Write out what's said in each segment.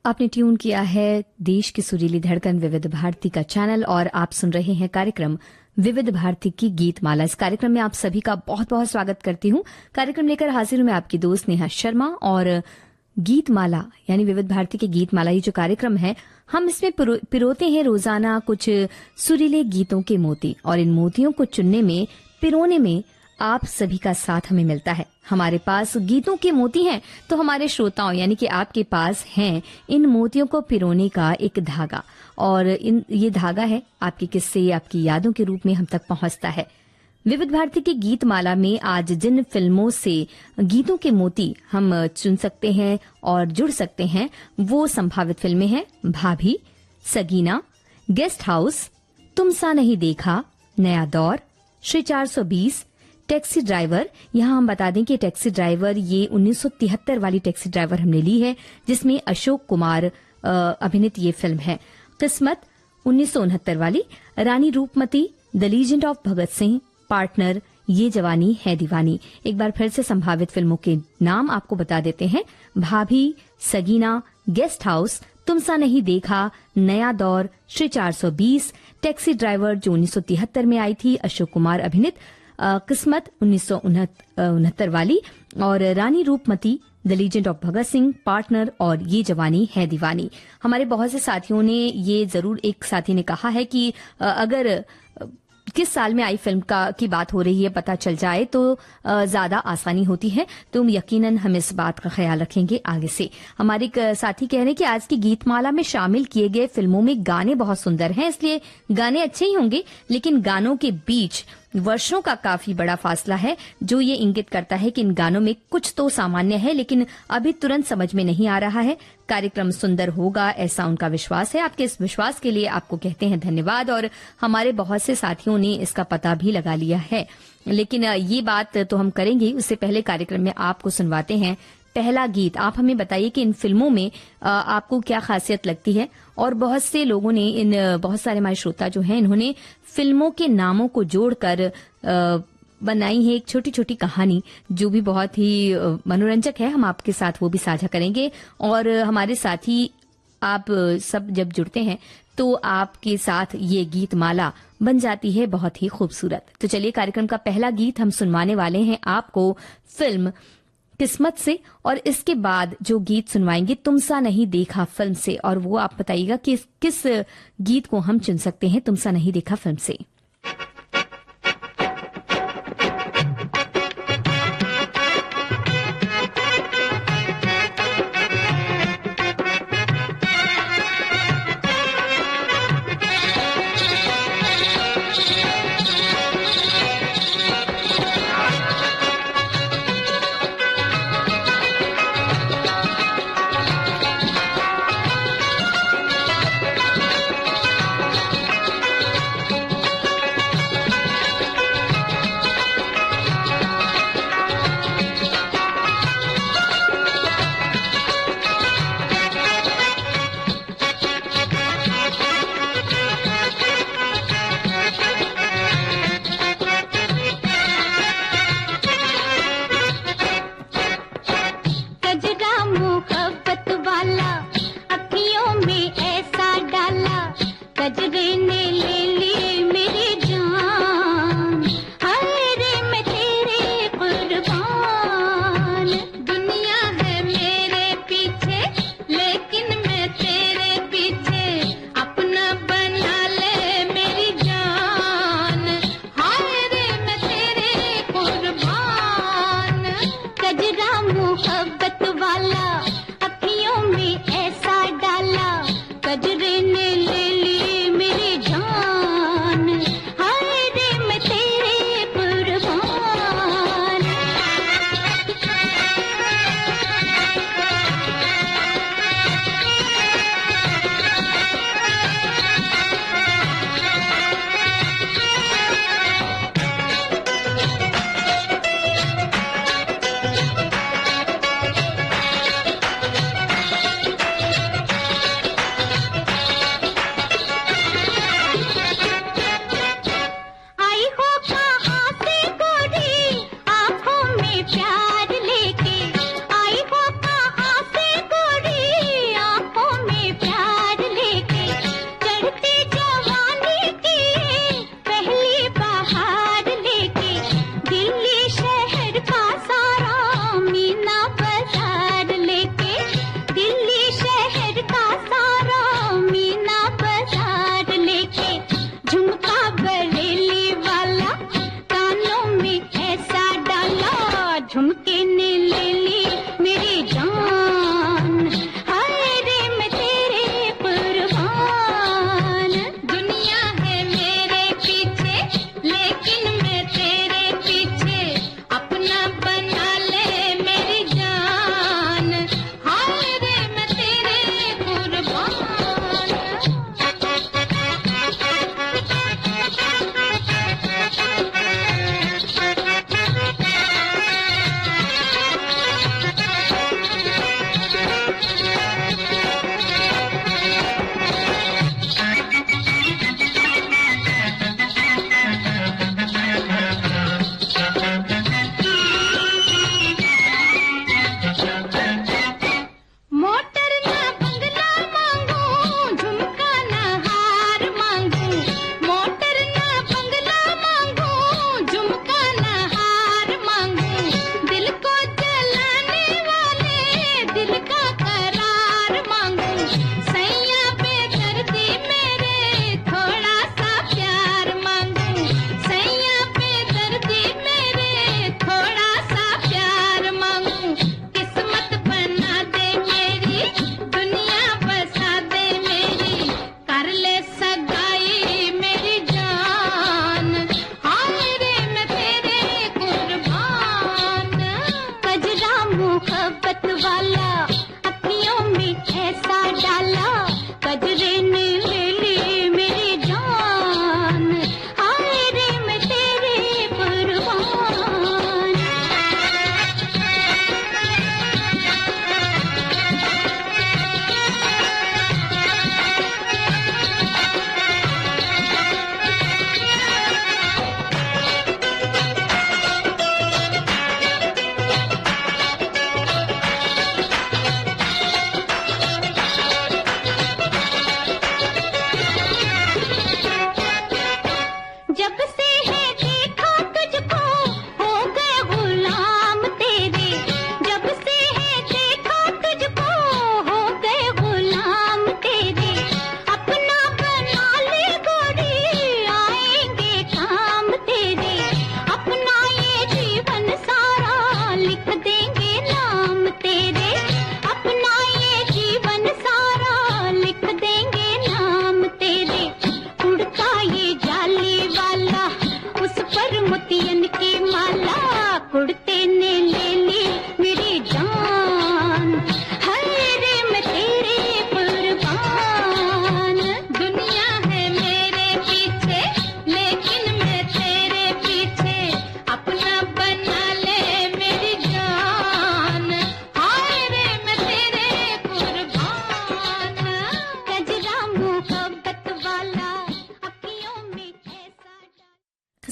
आपने ट्यून किया है देश की सुरीली धड़कन विविध भारती का चैनल और आप सुन रहे हैं कार्यक्रम विविध भारती की गीत माला। इस कार्यक्रम में आप सभी का बहुत बहुत स्वागत करती हूँ। कार्यक्रम लेकर हाजिर हूं मैं आपकी दोस्त नेहा शर्मा और गीत माला यानी विविध भारती के गीत माला, ये जो कार्यक्रम है हम इसमें पिरोते हैं रोजाना कुछ सुरीले गीतों के मोती और इन मोतियों को चुनने में, पिरोने में आप सभी का साथ हमें मिलता है। हमारे पास गीतों के मोती हैं तो हमारे श्रोताओं यानी कि आपके पास हैं इन मोतियों को पिरोने का एक धागा, और ये धागा है आपके किस्से, आपकी यादों के रूप में हम तक पहुंचता है। विविध भारती की गीत माला में आज जिन फिल्मों से गीतों के मोती हम चुन सकते हैं और जुड़ सकते हैं वो संभावित फिल्में हैं भाभी, सगीना, गेस्ट हाउस, तुम सा नहीं देखा, नया दौर, श्री 420, टैक्सी ड्राइवर। यहाँ हम बता दें कि टैक्सी ड्राइवर ये 1973 वाली टैक्सी ड्राइवर हमने ली है जिसमें अशोक कुमार अभिनीत ये फिल्म है। किस्मत 1969 वाली, Rani Roopmati, the legend of Bhagat Singh, partner, Yeh Jawaani है दीवानी। एक बार फिर से संभावित फिल्मों के नाम आपको बता देते हैं भाभी, सगीना, गेस्ट हाउस, तुम सा नहीं देखा, नया दौर, श्री 420, टैक्सी ड्राइवर जो 1973 में आई थी अशोक कुमार अभिनीत, किस्मत 1969 वाली, और Rani Roopmati, the legend of Bhagat Singh, partner और ये जवानी है दीवानी। हमारे बहुत से साथियों ने ये जरूर, एक साथी ने कहा है कि अगर किस साल में आई फिल्म की बात हो रही है पता चल जाए तो ज्यादा आसानी होती है, तो यकीनन हम इस बात का ख्याल रखेंगे आगे से। हमारे एक साथी कह रहे हैं कि आज की गीतमाला में शामिल किए गए फिल्मों में गाने बहुत सुंदर हैं, इसलिए गाने अच्छे ही होंगे, लेकिन गानों के बीच वर्षों का काफी बड़ा फासला है जो ये इंगित करता है कि इन गानों में कुछ तो सामान्य है लेकिन अभी तुरंत समझ में नहीं आ रहा है। कार्यक्रम सुंदर होगा ऐसा उनका विश्वास है। आपके इस विश्वास के लिए आपको कहते हैं धन्यवाद, और हमारे बहुत से साथियों ने इसका पता भी लगा लिया है, लेकिन ये बात तो हम करेंगे उससे पहले कार्यक्रम में आपको सुनवाते हैं पहला गीत। आप हमें बताइए कि इन फिल्मों में आपको क्या खासियत लगती है, और बहुत से लोगों ने बहुत सारे हमारे श्रोता जो हैं इन्होंने फिल्मों के नामों को जोड़कर बनाई है एक छोटी छोटी कहानी जो भी बहुत ही मनोरंजक है। हम आपके साथ वो भी साझा करेंगे, और हमारे साथी आप सब जब जुड़ते हैं तो आपके साथ ये गीत माला बन जाती है बहुत ही खूबसूरत। तो चलिए कार्यक्रम का पहला गीत हम सुनवाने वाले हैं आपको फिल्म किस्मत से, और इसके बाद जो गीत सुनवाएंगे तुम सा नहीं देखा फिल्म से, और वो आप बताइएगा कि किस गीत को हम चुन सकते हैं तुम सा नहीं देखा फिल्म से।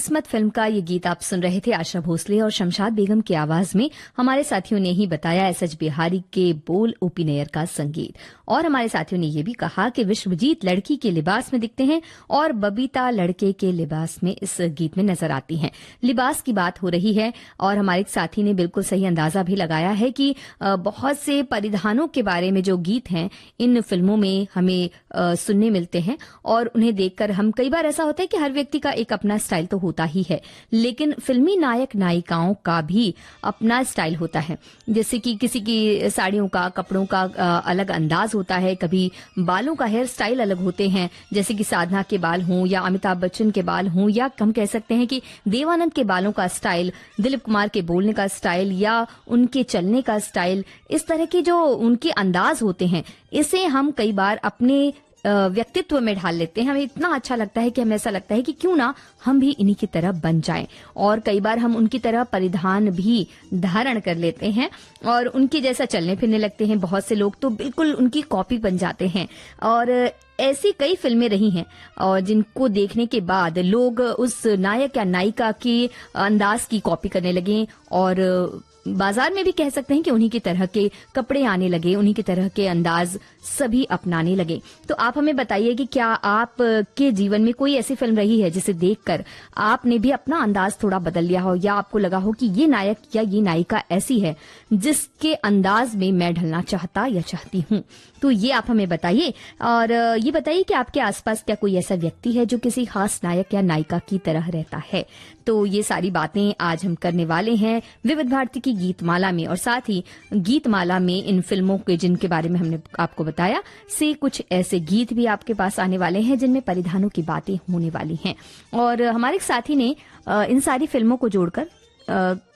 किस्मत फिल्म का ये गीत आप सुन रहे थे आशा भोसले और शमशाद बेगम की आवाज में। हमारे साथियों ने ही बताया एसएच बिहारी के बोल, ओपी नैयर का संगीत। और हमारे साथियों ने ये भी कहा कि विश्वजीत लड़की के लिबास में दिखते हैं और बबीता लड़के के लिबास में इस गीत में नजर आती हैं। लिबास की बात हो रही है और हमारे एक साथी ने बिल्कुल सही अंदाजा भी लगाया है कि बहुत से परिधानों के बारे में जो गीत हैं इन फिल्मों में हमें सुनने मिलते हैं और उन्हें देखकर हम कई बार ऐसा होता है कि हर व्यक्ति का एक अपना स्टाइल तो होता ही है, लेकिन फिल्मी नायक नायिकाओं का भी अपना स्टाइल होता है। जैसे कि किसी की साड़ियों का, कपड़ों का अलग अंदाज होता है, कभी बालों का हेयर स्टाइल अलग होते हैं, जैसे कि साधना के बाल हों या अमिताभ बच्चन के बाल हों, या हम कह सकते हैं कि देवानंद के बालों का स्टाइल, दिलीप कुमार के बोलने का स्टाइल या उनके चलने का स्टाइल, इस तरह के जो उनके अंदाज होते हैं इसे हम कई बार अपने व्यक्तित्व में ढाल लेते हैं। हमें इतना अच्छा लगता है कि हमें ऐसा लगता है कि क्यों ना हम भी इन्हीं की तरह बन जाएं, और कई बार हम उनकी तरह परिधान भी धारण कर लेते हैं और उनके जैसा चलने फिरने लगते हैं। बहुत से लोग तो बिल्कुल उनकी कॉपी बन जाते हैं और ऐसी कई फिल्में रही हैं और जिनको देखने के बाद लोग उस नायक या नायिका के अंदाज की कॉपी करने लगे और बाजार में भी कह सकते हैं कि उन्हीं की तरह के कपड़े आने लगे, उन्हीं की तरह के अंदाज सभी अपनाने लगे। तो आप हमें बताइए कि क्या आप के जीवन में कोई ऐसी फिल्म रही है जिसे देखकर आपने भी अपना अंदाज थोड़ा बदल लिया हो, या आपको लगा हो कि ये नायक या ये नायिका ऐसी है जिसके अंदाज में मैं ढलना चाहता या चाहती हूँ। तो ये आप हमें बताइए और ये बताइए कि आपके आसपास क्या कोई ऐसा व्यक्ति है जो किसी खास नायक या नायिका की तरह रहता है। तो ये सारी बातें आज हम करने वाले हैं विविध भारती की गीतमाला में, और साथ ही गीतमाला में इन फिल्मों के जिनके बारे में हमने आपको बताया से कुछ ऐसे गीत भी आपके पास आने वाले हैं जिनमें परिधानों की बातें होने वाली हैं। और हमारे साथी ने इन सारी फिल्मों को जोड़कर,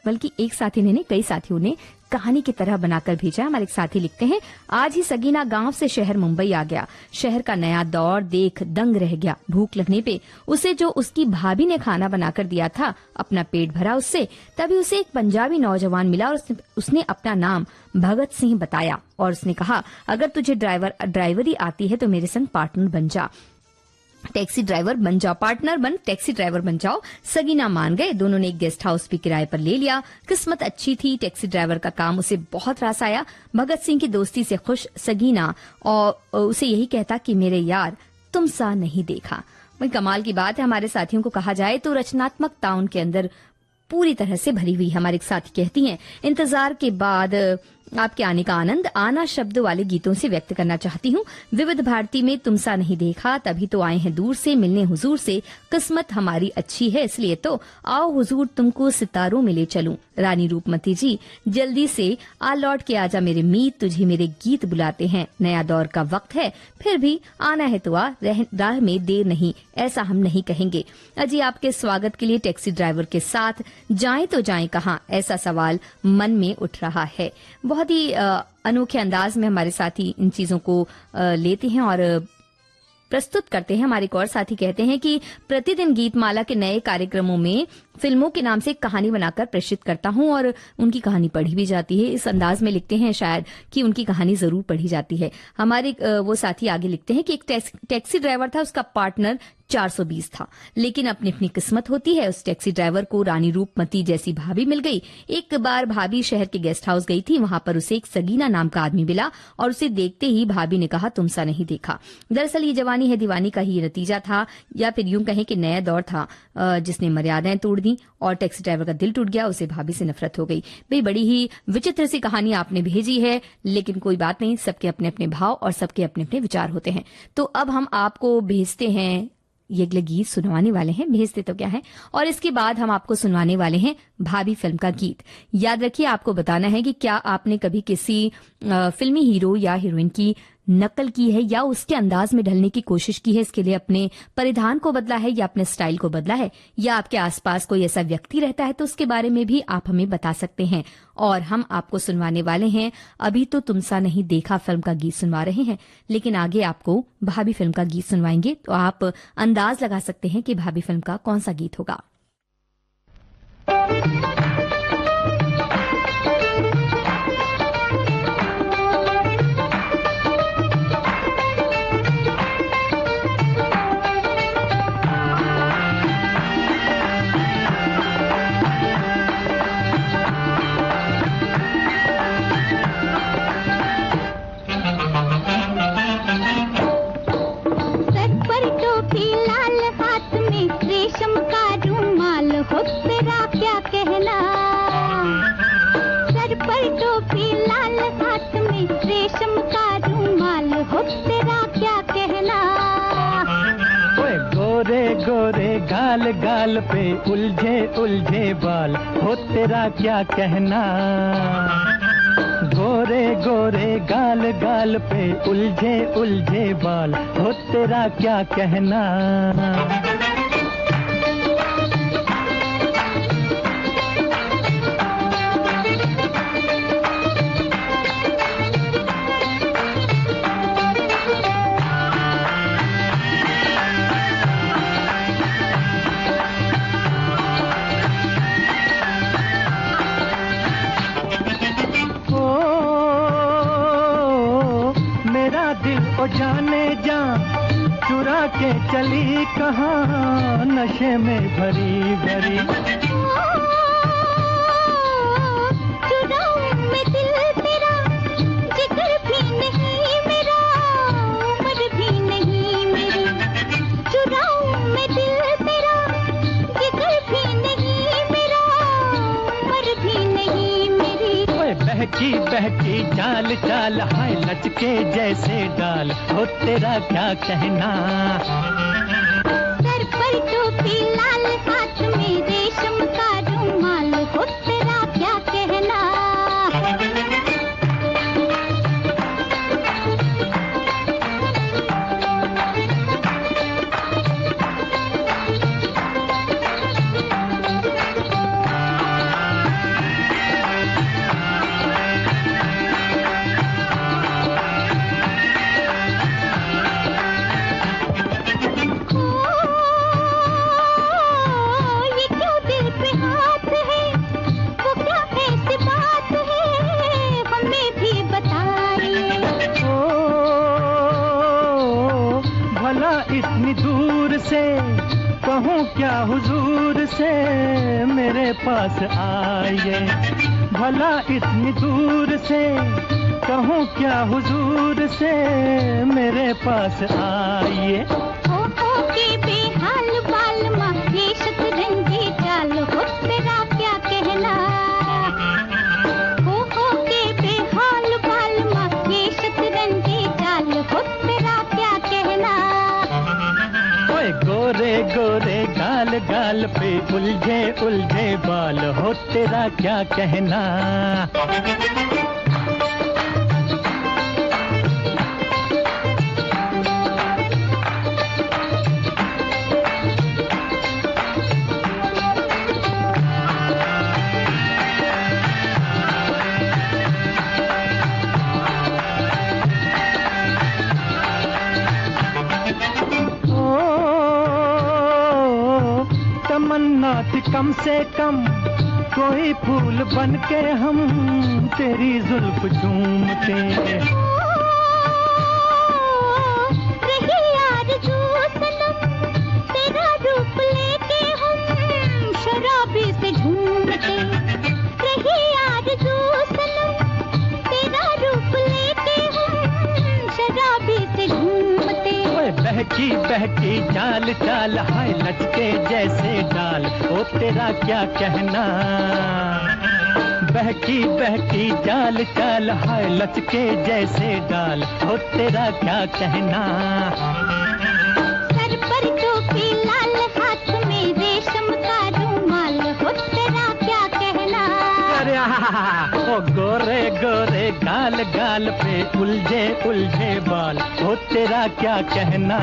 बल्कि एक साथी ने नहीं कई साथियों ने कहानी की तरह बनाकर भेजा। हमारे एक साथी लिखते हैं, आज ही सगीना गांव से शहर मुंबई आ गया। शहर का नया दौर देख दंग रह गया। भूख लगने पे उसे जो उसकी भाभी ने खाना बनाकर दिया था, अपना पेट भरा उससे। तभी उसे एक पंजाबी नौजवान मिला और उसने अपना नाम भगत सिंह बताया और उसने कहा, अगर तुझे ड्राइवरी आती है तो मेरे संग पार्टनर बन जा, टैक्सी ड्राइवर बन जाओ, पार्टनर बन टैक्सी ड्राइवर बन जाओ। सगीना मान गए। दोनों ने एक गेस्ट हाउस भी किराए पर ले लिया। किस्मत अच्छी थी, टैक्सी ड्राइवर का काम उसे बहुत रास आया। भगत सिंह की दोस्ती से खुश सगीना और उसे यही कहता कि मेरे यार तुम सा नहीं देखा। वही कमाल की बात है। हमारे साथियों को कहा जाए तो रचनात्मकता उनके अंदर पूरी तरह से भरी हुई। हमारे एक साथी कहती हैं, इंतजार के बाद आपके आने का आनंद आना शब्द वाले गीतों से व्यक्त करना चाहती हूँ। विविध भारती में तुम सा नहीं देखा, तभी तो आए हैं दूर से मिलने हुजूर से। किस्मत हमारी अच्छी है इसलिए तो आओ हुजूर तुमको सितारों में ले चलूं। रानी रूपमती जी जल्दी से आ लौट के आजा मेरे मीत, तुझे मेरे गीत बुलाते हैं। नया दौर का वक्त है फिर भी आना है तो आ, राह में देर नहीं ऐसा हम नहीं कहेंगे। अजी आपके स्वागत के लिए टैक्सी ड्राइवर के साथ जाएं तो जाएं कहाँ, ऐसा सवाल मन में उठ रहा है। बहुत ही अनोखे अंदाज में हमारे साथी इन चीजों को लेते हैं और प्रस्तुत करते हैं। हमारे एक और साथी कहते हैं कि प्रतिदिन गीतमाला के नए कार्यक्रमों में फिल्मों के नाम से एक कहानी बनाकर प्रेषित करता हूं और उनकी कहानी पढ़ी भी जाती है। इस अंदाज में लिखते हैं शायद कि उनकी कहानी जरूर पढ़ी जाती है। हमारे वो साथी आगे लिखते हैं कि एक टैक्सी ड्राइवर था, उसका पार्टनर 420 था, लेकिन अपनी अपनी किस्मत होती है। उस टैक्सी ड्राइवर को रानी रूपमती जैसी भाभी मिल गई। एक बार भाभी शहर के गेस्ट हाउस गई थी, वहां पर उसे एक सगीना नाम का आदमी मिला और उसे देखते ही भाभी ने कहा तुम सा नहीं देखा। दरअसल ये जवानी है दीवानी का ही नतीजा था, या फिर यूं कहें कि नया दौर था जिसने मर्यादाएं तोड़ दी और टैक्सी ड्राइवर का दिल टूट गया। उसे भाभी से नफरत हो गई। भाई बड़ी ही विचित्र सी कहानी आपने भेजी है, लेकिन कोई बात नहीं, सबके अपने अपने भाव और सबके अपने अपने विचार होते हैं। तो अब हम आपको भेजते हैं, ये अगले गीत सुनवाने वाले हैं, भेजते तो क्या है, और इसके बाद हम आपको सुनवाने वाले हैं भाभी फिल्म का गीत। याद रखिए आपको बताना है कि क्या आपने कभी किसी फिल्मी हीरो या हीरोइन की नकल की है या उसके अंदाज में ढलने की कोशिश की है। इसके लिए अपने परिधान को बदला है या अपने स्टाइल को बदला है, या आपके आसपास कोई ऐसा व्यक्ति रहता है तो उसके बारे में भी आप हमें बता सकते हैं। और हम आपको सुनवाने वाले हैं, अभी तो तुम सा नहीं देखा फिल्म का गीत सुनवा रहे हैं, लेकिन आगे आपको भाभी फिल्म का गीत सुनवाएंगे, तो आप अंदाज लगा सकते हैं कि भाभी फिल्म का कौन सा गीत होगा। गोरे गोरे गाल गाल पे उलझे उलझे बाल, हो तेरा क्या कहना। गोरे गोरे गाल गाल पे उलझे उलझे बाल, हो तेरा क्या कहना। जाने जा चुरा के चली कहाँ, नशे में भरी भरी। चुराऊं मैं दिल तेरा, जिगर भी नहीं मेरा, उम्र भी नहीं मेरी। चुराऊं मैं दिल तेरा, जिगर भी नहीं मेरा, उम्र भी नहीं मेरी। ओए बहकी बहकी चाल चाल, हाय लचके जैसे डाल, हो तेरा क्या कहना। सर पर टोपी लाल, हाथ में रेशम का रुमाल, हो तेरा क्या कहना। इतनी दूर से कहूँ क्या हुजूर से, मेरे पास आइए। भला इतनी दूर से कहूँ क्या हुजूर से, मेरे पास आइए। हो के बेहाल बाल माँ, ये शतरंजी चाल, हो तेरा क्या कहना। हो के बेहाल बाल माँ, ये शतरंजी चाल, हो तेरा क्या कहना। ओए गोरे गोरे गाल गाल पे उलझे उलझे बाल, हो तेरा क्या कहना। तमन्ना थी कम से कम कोई फूल बन के हम तेरी जुल्फ झूमते। रही आरज़ू सनम, तेरा रूप लेके हम शराबी से झूमते। रही आरज़ू सनम, तेरा रूप लेके हम शराबी से झूमते। बहकी बहकी चाल चाल, हाय लचके जैसे डाल, ओ तेरा क्या कहना। बहकी बहकी चाल चाल, हाय लचके जैसे डाल, ओ तेरा क्या कहना। सर पर टोपी लाल, हाथ में रेशम का रुमाल, हो तेरा क्या कहना। अरे ओ गोरे गोरे गाल गाल पे उलझे उलझे बाल, हो तेरा क्या कहना।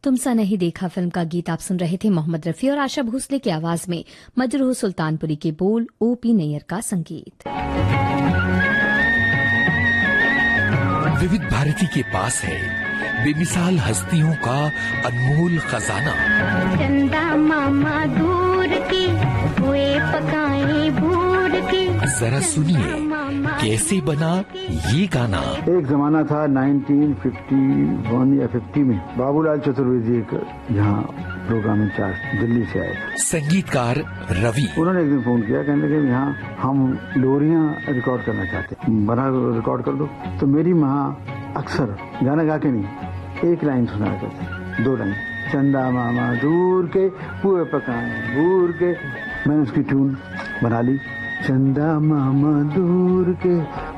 तुम सा नहीं देखा फिल्म का गीत आप सुन रहे थे मोहम्मद रफी और आशा भोसले की आवाज में, मजरूह सुल्तानपुरी के बोल, ओपी नैयर का संगीत। विविध भारती के पास है बेमिसाल हस्तियों का अनमोल खजाना। चंदा मामा दूर के हुए पकाए भूल जरा सुनिए कैसे बना ये गाना। एक जमाना था 1951 या 50 में, बाबूलाल चतुर्वेदी यहाँ प्रोग्राम इंचार्ज दिल्ली से आए। संगीतकार रवि। उन्होंने एक दिन फोन किया, कहने लगे यहाँ हम लोरियां रिकॉर्ड करना चाहते हैं, बना रिकॉर्ड कर दो। तो मेरी माँ अक्सर गाना गा के नहीं, एक लाइन सुना करती, 2 लाइन, चंदा मामा दूर के पुए पकाए दूर के। मैंने उसकी ट्यून बना ली, चंदा मामा दूर के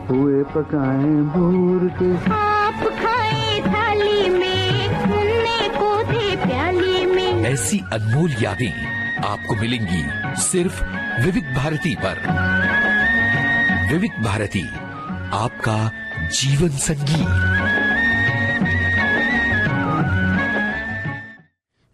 पुए पकाए दूर के। आप खाए थाली में, सुनने को दे प्याली में। ऐसी अनमोल यादें आपको मिलेंगी सिर्फ विविध भारती पर। विविध भारती, आपका जीवन संगीत।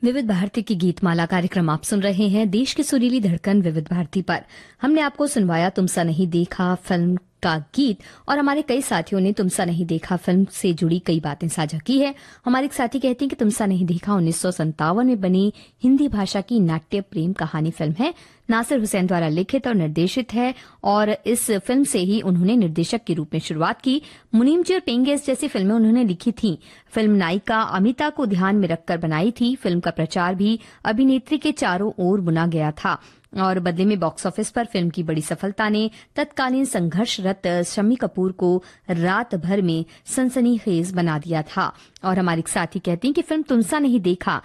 विविध भारती की गीतमाला कार्यक्रम आप सुन रहे हैं। देश की सुरीली धड़कन विविध भारती पर हमने आपको सुनवाया तुमसा नहीं देखा फिल्म का गीत, और हमारे कई साथियों ने तुमसा नहीं देखा फिल्म से जुड़ी कई बातें साझा की है। हमारे एक साथी कहते हैं कि तुमसा नहीं देखा 1957 में बनी हिंदी भाषा की नाट्य प्रेम कहानी फिल्म है। नासिर हुसैन द्वारा लिखित और निर्देशित है, और इस फिल्म से ही उन्होंने निर्देशक के रूप में शुरुआत की। मुनीम जी और पेंगेस जैसी फिल्में उन्होंने लिखी थीं। फिल्म नायिका अमिता को ध्यान में रखकर बनाई थी। फिल्म का प्रचार भी अभिनेत्री के चारों ओर बुना गया था, और बदले में बॉक्स ऑफिस पर फिल्म की बड़ी सफलता ने तत्कालीन संघर्षरत शम्मी कपूर को रात भर में सनसनीखेज बना दिया था। और हमारे एक साथी कहती हैं कि फिल्म तुमसा नहीं देखा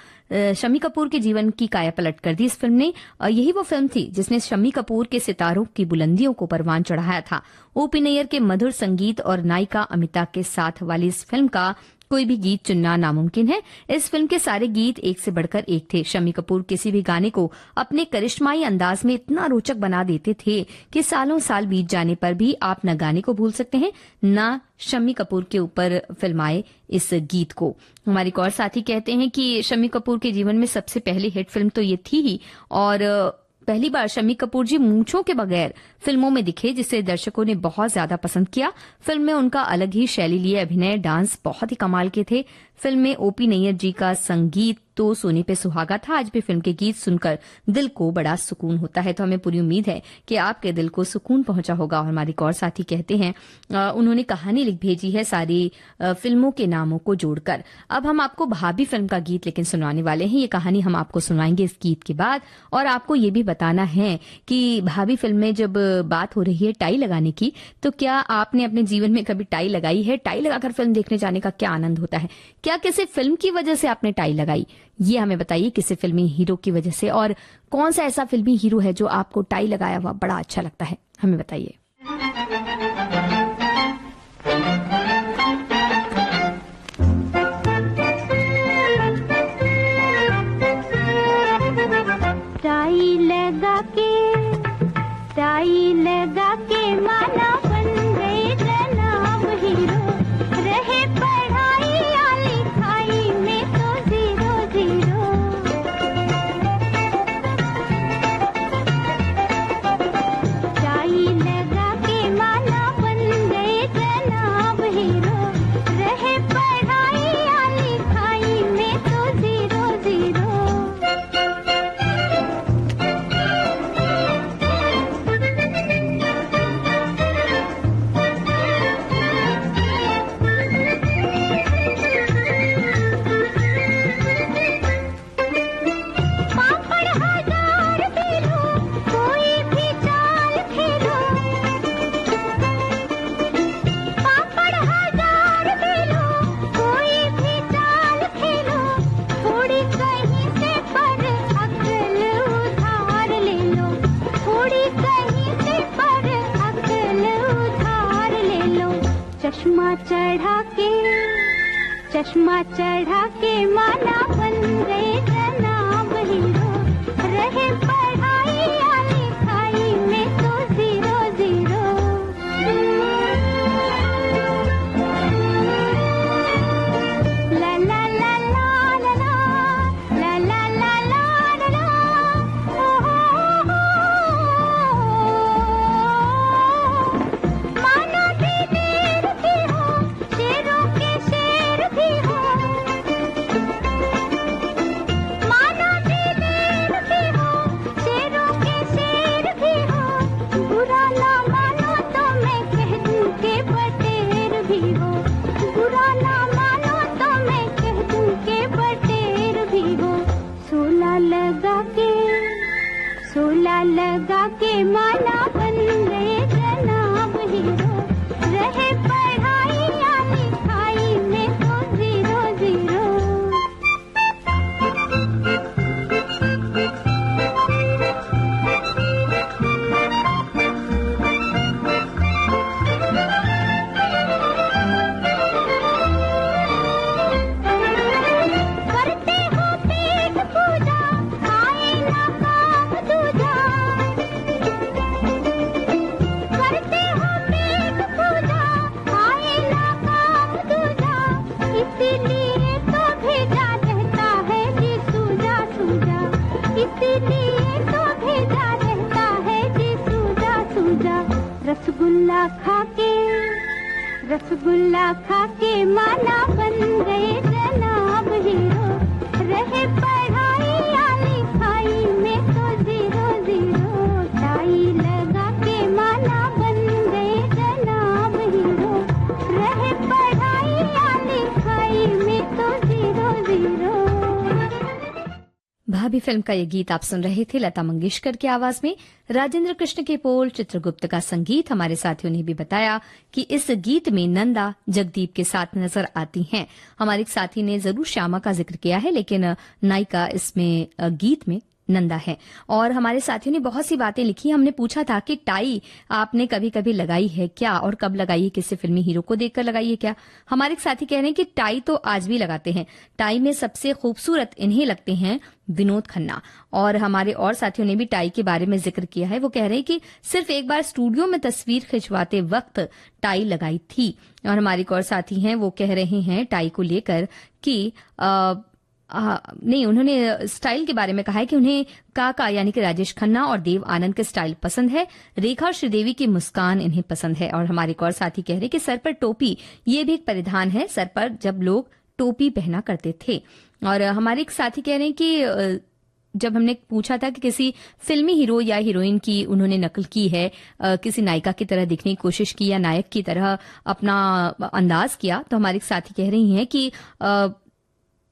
शम्मी कपूर के जीवन की काया पलट कर दी इस फिल्म ने। यही वो फिल्म थी जिसने शम्मी कपूर के सितारों की बुलंदियों को परवान चढ़ाया था। ओपी नैयर के मधुर संगीत और नायिका अमिता के साथ वाली इस फिल्म का कोई भी गीत चुनना नामुमकिन है। इस फिल्म के सारे गीत एक से बढ़कर एक थे। शम्मी कपूर किसी भी गाने को अपने करिश्माई अंदाज में इतना रोचक बना देते थे कि सालों साल बीत जाने पर भी आप न गाने को भूल सकते हैं, न शम्मी कपूर के ऊपर फिल्माए इस गीत को। हमारे एक और साथी कहते हैं कि शम्मी कपूर के जीवन में सबसे पहली हिट फिल्म तो ये थी ही, और पहली बार शम्मी कपूर जी मूंछों के बगैर फिल्मों में दिखे, जिसे दर्शकों ने बहुत ज्यादा पसंद किया। फिल्म में उनका अलग ही शैली लिए अभिनय, डांस बहुत ही कमाल के थे। फिल्म में ओपी नैयर जी का संगीत तो सोने पे सुहागा था। आज भी फिल्म के गीत सुनकर दिल को बड़ा सुकून होता है, तो हमें पूरी उम्मीद है कि आपके दिल को सुकून पहुंचा होगा। और हमारे एक और साथी कहते हैं, उन्होंने कहानी लिख भेजी है सारी फिल्मों के नामों को जोड़कर। अब हम आपको भाभी फिल्म का गीत लेकिन सुनवाने वाले हैं। ये कहानी हम आपको सुनाएंगे इस गीत के बाद, और आपको ये भी बताना है कि भाभी फिल्म में जब बात हो रही है टाई लगाने की, तो क्या आपने अपने जीवन में कभी टाई लगाई है? टाई लगाकर फिल्म देखने जाने का क्या आनंद होता है? क्या किसी फिल्म की वजह से आपने टाई लगाई? ये हमें बताइए, किसी फिल्मी हीरो की वजह से, और कौन सा ऐसा फिल्मी हीरो है जो आपको टाई लगाया हुआ बड़ा अच्छा लगता है, हमें बताइए। टाई लगा के माना बन गए जनाब हीरो, रहे पढ़ाई या लिखाई में तो 0-0। टाई लगा के माना बन गए जनाब हीरो, रहे पढ़ाई या लिखाई में तो 0-0। चश्मा चढ़ा के माना बन गए जनाब हीरो, रहे पढ़ाई या लिखाई में तो 0-0। ला ला ला ला ला ला ला ला ला ला, ओ हो माना भी देर की हो, शेरों के शेर भी हो, लगा के माला बन गए जनाब हीरो, रहे पढ़ाई या लिखाई में तो 0-0। करते हो पेट पूजा, आए ना काम दूजा। करते हो पेट पूजा, आए ना काम दूजा। इसीलिए तो भेजा रहता है जी सूजा सूजा, इसीलिए तो भेजा रहता है जी सूजा सूजा। रसगुल्ला खा के माला बन गए जनाब हीरो, रहे पढ़ाई या लिखाई में तो 0-0। टाई लगा के माला बन गए जनाब हीरो, रहे पढ़ाई या लिखाई में तो 0-0। भाभी फिल्म का ये गीत आप सुन रहे थे लता मंगेशकर की आवाज में। राजेंद्र कृष्ण के पोल, चित्रगुप्त का संगीत। हमारे साथियों ने भी बताया कि इस गीत में नंदा जगदीप के साथ नजर आती हैं। हमारे एक साथी ने जरूर श्यामा का जिक्र किया है, लेकिन नायिका इसमें गीत में नंदा है। और हमारे साथियों ने बहुत सी बातें लिखी। हमने पूछा था कि टाई आपने कभी कभी लगाई है क्या, और कब लगाई है, किसी फिल्मी हीरो को देखकर लगाई है क्या। हमारे एक साथी कह रहे हैं कि टाई तो आज भी लगाते हैं। टाई में सबसे खूबसूरत इन्हें लगते हैं विनोद खन्ना। और हमारे और साथियों ने भी टाई के बारे में जिक्र किया है। वो कह रहे हैं कि सिर्फ एक बार स्टूडियो में तस्वीर खिंचवाते वक्त टाई लगाई थी। और हमारे एक और साथी हैं, वो कह रहे हैं टाई को लेकर कि नहीं, उन्होंने स्टाइल के बारे में कहा है कि उन्हें काका यानी कि राजेश खन्ना और देव आनंद के स्टाइल पसंद है। रेखा और श्रीदेवी की मुस्कान इन्हें पसंद है। और हमारे एक और साथी कह रहे हैं कि सर पर टोपी ये भी एक परिधान है, सर पर जब लोग टोपी पहना करते थे। और हमारे एक साथी कह रहे हैं कि जब हमने पूछा था कि किसी फिल्मी हीरो या हीरोइन की उन्होंने नकल की है, किसी नायिका की तरह दिखने की कोशिश की या नायक की तरह अपना अंदाज किया, तो हमारे एक साथी कह रही हैं कि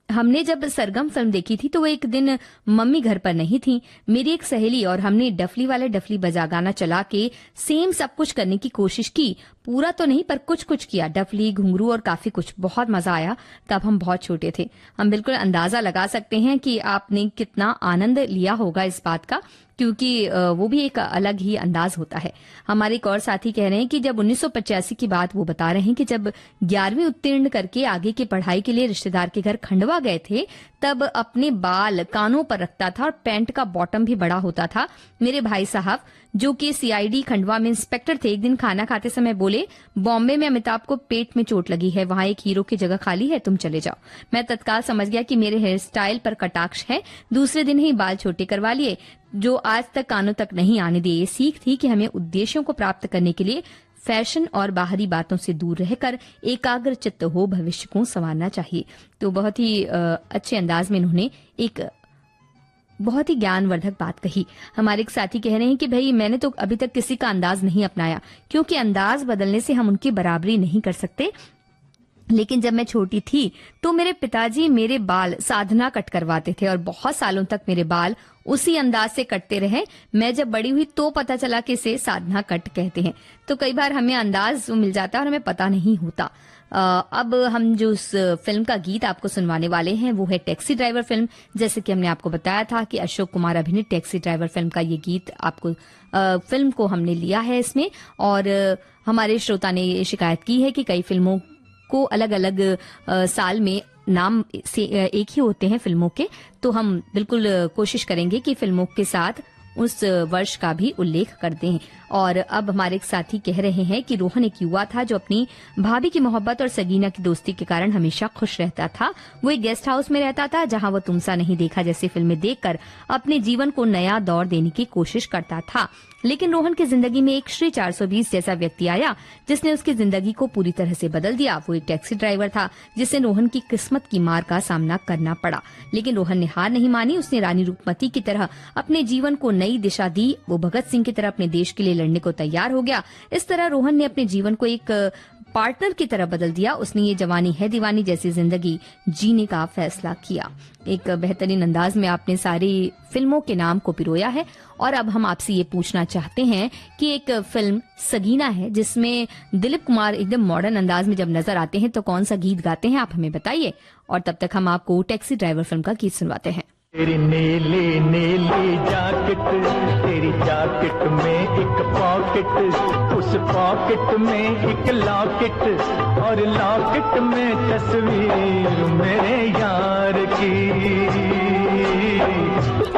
हमने जब सरगम फिल्म देखी थी तो वो एक दिन मम्मी घर पर नहीं थी, मेरी एक सहेली और हमने डफली वाले डफली बजा गाना चला के सेम सब कुछ करने की कोशिश की। पूरा तो नहीं पर कुछ कुछ किया, डफली, घुंघरू और काफी कुछ। बहुत मजा आया। तब हम बहुत छोटे थे। हम बिल्कुल अंदाजा लगा सकते हैं कि आपने कितना आनंद लिया होगा इस बात का, क्योंकि वो भी एक अलग ही अंदाज होता है। हमारे एक और साथी कह रहे हैं कि जब 1985 की बात वो बता रहे हैं कि जब 11वीं उत्तीर्ण करके आगे की पढ़ाई के लिए रिश्तेदार के घर खंडवा गए थे, तब अपने बाल कानों पर रखता था और पैंट का बॉटम भी बड़ा होता था। मेरे भाई साहब जो कि सीआईडी खंडवा में इंस्पेक्टर थे, एक दिन खाना खाते समय बोले, बॉम्बे में अमिताभ को पेट में चोट लगी है, वहां एक हीरो की जगह खाली है, तुम चले जाओ। मैं तत्काल समझ गया कि मेरे हेयर स्टाइल पर कटाक्ष है। दूसरे दिन ही बाल छोटे करवा लिए, जो आज तक कानों तक नहीं आने दिए। ये सीख थी कि हमें उद्देश्यों को प्राप्त करने के लिए फैशन और बाहरी बातों से दूर रहकर एकाग्र चित्त हो भविष्य को संवारना चाहिए। तो बहुत ही अच्छे अंदाज में इन्होंने एक बहुत ही ज्ञानवर्धक बात कही। हमारे एक साथी कह रहे हैं कि भाई मैंने तो अभी तक किसी का अंदाज नहीं अपनाया, क्योंकि अंदाज बदलने से हम उनकी बराबरी नहीं कर सकते। लेकिन जब मैं छोटी थी तो मेरे पिताजी मेरे बाल साधना कट करवाते थे और बहुत सालों तक मेरे बाल उसी अंदाज से कटते रहे। मैं जब बड़ी हुई तो पता चला कि इसे साधना कट कहते हैं। तो कई बार हमें अंदाज मिल जाता है और हमें पता नहीं होता। अब हम जो उस फिल्म का गीत आपको सुनवाने वाले हैं वो है टैक्सी ड्राइवर फिल्म। जैसे कि हमने आपको बताया था कि अशोक कुमार अभिनीत टैक्सी ड्राइवर फिल्म का ये गीत आपको फिल्म को हमने लिया है इसमें। और हमारे श्रोता ने ये शिकायत की है कि कई फिल्मों को अलग अलग साल में नाम से एक ही होते हैं फिल्मों के, तो हम बिल्कुल कोशिश करेंगे कि फिल्मों के साथ उस वर्ष का भी उल्लेख कर दें। और अब हमारे एक साथी कह रहे हैं कि रोहन एक युवा था जो अपनी भाभी की मोहब्बत और सगीना की दोस्ती के कारण हमेशा खुश रहता था। वो एक गेस्ट हाउस में रहता था जहां वो तुमसा नहीं देखा जैसी फिल्में देखकर अपने जीवन को नया दौर देने की कोशिश करता था। लेकिन रोहन की जिंदगी में एक श्री 420 जैसा व्यक्ति आया जिसने उसकी जिंदगी को पूरी तरह से बदल दिया। वो एक टैक्सी ड्राइवर था जिसे रोहन की किस्मत की मार का सामना करना पड़ा। लेकिन रोहन ने हार नहीं मानी। उसने रानी रूपमती की तरह अपने जीवन को नई दिशा दी। वो भगत सिंह की तरह अपने देश के लिए लड़ने को तैयार हो गया। इस तरह रोहन ने अपने जीवन को एक पार्टनर की तरह बदल दिया। उसने ये जवानी है दीवानी जैसी जिंदगी जीने का फैसला किया। एक बेहतरीन अंदाज में आपने सारी फिल्मों के नाम को पिरोया है। और अब हम आपसे ये पूछना चाहते हैं कि एक फिल्म सगीना है जिसमें दिलीप कुमार एकदम मॉडर्न अंदाज में जब नजर आते हैं तो कौन सा गीत गाते हैं, आप हमें बताइए। और तब तक हम आपको टैक्सी ड्राइवर फिल्म का गीत सुनवाते हैं। तेरी नीली नीली जैकेट, तेरी जैकेट में एक पॉकेट, उस पॉकेट में एक लॉकेट, और लॉकेट में तस्वीर मेरे यार की।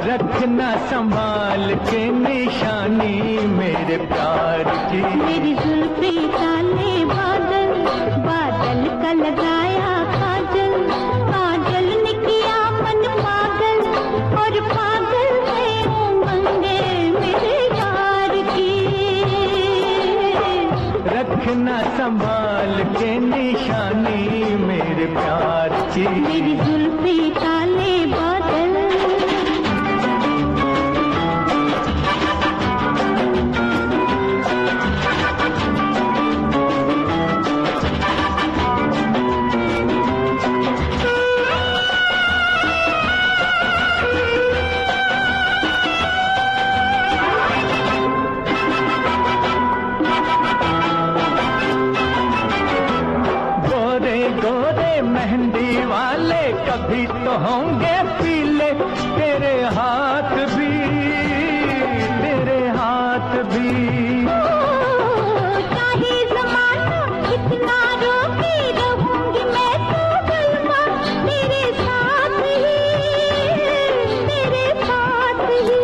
रखना संभाल के निशानी मेरे प्यार की। मेरी जुल्फे काले बादल, बादल का लगाया काजल, काजल ने किया मन पागल, और पागल है उमंगे मेरे यार की। रखना संभाल के निशानी मेरे प्यार की। मेरी जुल्फे काले बादल। मेहंदी वाले कभी तो होंगे पीले, तेरे हाथ भी, तेरे हाथ भी। चाहे ज़माना कितना रोके रहूंगी मैं तो बलवा, तेरे साथ ही, तेरे साथ ही।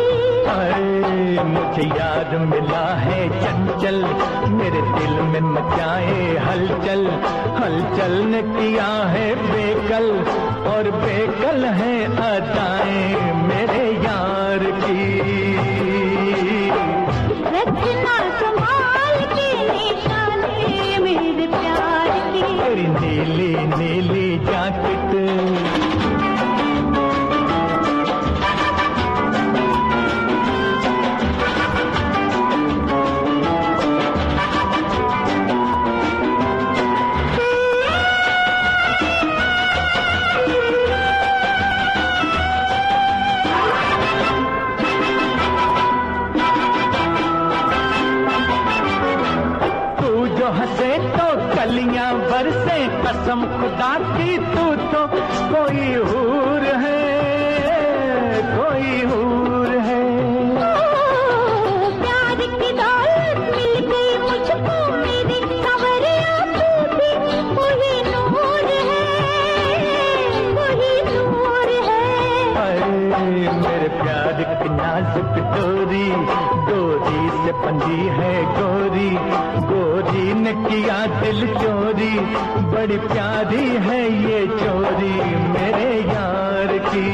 अरे मुझे याद मिला है चंचल, मेरे दिल में मचाए हलचल, हलचल ने किया है बेकल, और बेकल है अदाएं मेरे यार की। रखना संभाल के निशानी मेरे प्यार की। तेरी नीली नीली जैकेट। हंसे तो कलियां बरसे, कसम खुदा की तू तो कोई हूर है, कोई हूर है। प्यार की दौलत मिल गई मुझको, मेरी सवरिया तू भी कोई नूर है, कोई नूर है। अरे मेरे प्यार की नाजुक डोरी, डोरी से बंधी है गोरी, गोरी ने किया दिल चोरी, बड़ी प्यारी है ये चोरी मेरे यार की।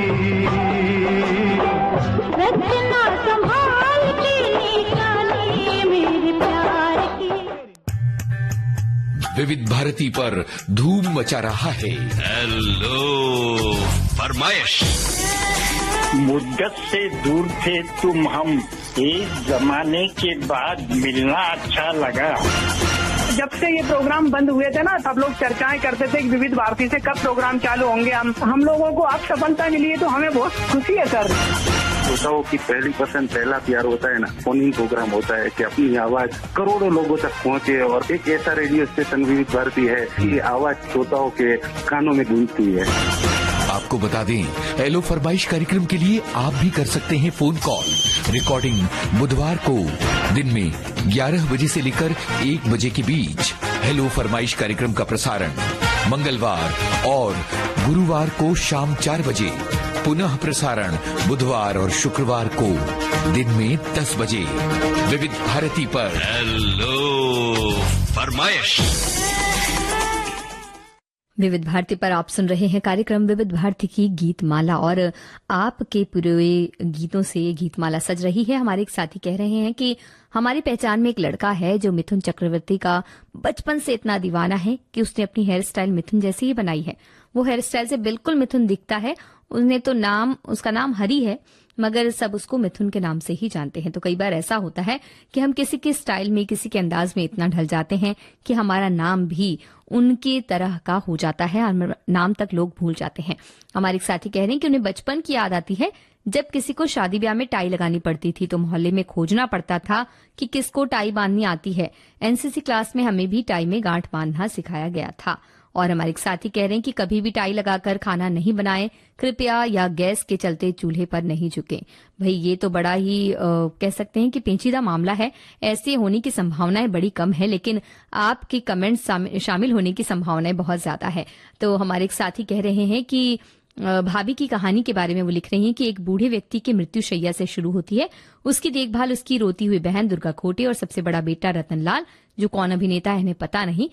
रखना संभाल के निशानी मेरे प्यार की। विविध भारती पर धूम मचा रहा है हेलो फरमाइश। मुद्दत से दूर थे तुम हम, एक जमाने के बाद मिलना अच्छा लगा। जब से ये प्रोग्राम बंद हुए थे ना, सब लोग चर्चाएं करते थे कि विविध भारती से कब प्रोग्राम चालू होंगे। हम लोगों को अब सफलता मिली है तो हमें बहुत खुशी है सर। श्रोताओं की पहली पसंद, पहला प्यार होता है ना, फोन इन प्रोग्राम होता है कि अपनी आवाज करोड़ों लोगों तक पहुंचे, और एक ऐसा रेडियो स्टेशन विविध भारती है कि आवाज श्रोताओं के कानों में गूंजती है। आपको बता दें, हेलो फरमाइश कार्यक्रम के लिए आप भी कर सकते हैं फोन कॉल। रिकॉर्डिंग बुधवार को दिन में 11 बजे से लेकर 1 बजे के बीच। हेलो फरमाइश कार्यक्रम का प्रसारण मंगलवार और गुरुवार को शाम 4 बजे, पुनः प्रसारण बुधवार और शुक्रवार को दिन में 10 बजे विविध भारती पर। हेलो फरमाइश। विविध भारती पर आप सुन रहे हैं कार्यक्रम विविध भारती की गीत माला, और आपके पूरे गीतों से गीत माला सज रही है। हमारे एक साथी कह रहे हैं कि हमारी पहचान में एक लड़का है जो मिथुन चक्रवर्ती का बचपन से इतना दीवाना है कि उसने अपनी हेयर स्टाइल मिथुन जैसी ही बनाई है। वो हेयर स्टाइल से बिल्कुल मिथुन दिखता है। उसका नाम हरी है। मगर सब उसको मिथुन के नाम से ही जानते हैं। तो कई बार ऐसा होता है कि हम किसी के स्टाइल में, किसी के अंदाज में इतना ढल जाते हैं कि हमारा नाम भी उनके तरह का हो जाता है और नाम तक लोग भूल जाते हैं। हमारे एक साथी कह रहे हैं कि उन्हें बचपन की याद आती है जब किसी को शादी ब्याह में टाई लगानी पड़ती थी तो मोहल्ले में खोजना पड़ता था कि किसको टाई बांधनी आती है। एनसीसी क्लास में हमें भी टाई में गांठ बांधना सिखाया गया था। और हमारे एक साथी कह रहे हैं कि कभी भी टाई लगाकर खाना नहीं बनाए कृपया, या गैस के चलते चूल्हे पर नहीं झुके। भाई ये तो बड़ा ही कह सकते हैं कि पेचीदा मामला है। ऐसे होने की संभावनाएं बड़ी कम है, लेकिन आपके कमेंट्स शामिल होने की संभावनाएं बहुत ज्यादा है। तो हमारे एक साथी कह रहे हैं कि भाभी की कहानी के बारे में वो लिख रही हैं कि एक बूढ़े व्यक्ति की मृत्यु शैया से शुरू होती है। उसकी देखभाल उसकी रोती हुई बहन दुर्गा खोटे और सबसे बड़ा बेटा रतन लाल, जो कौन अभिनेता है इन्हें पता नहीं,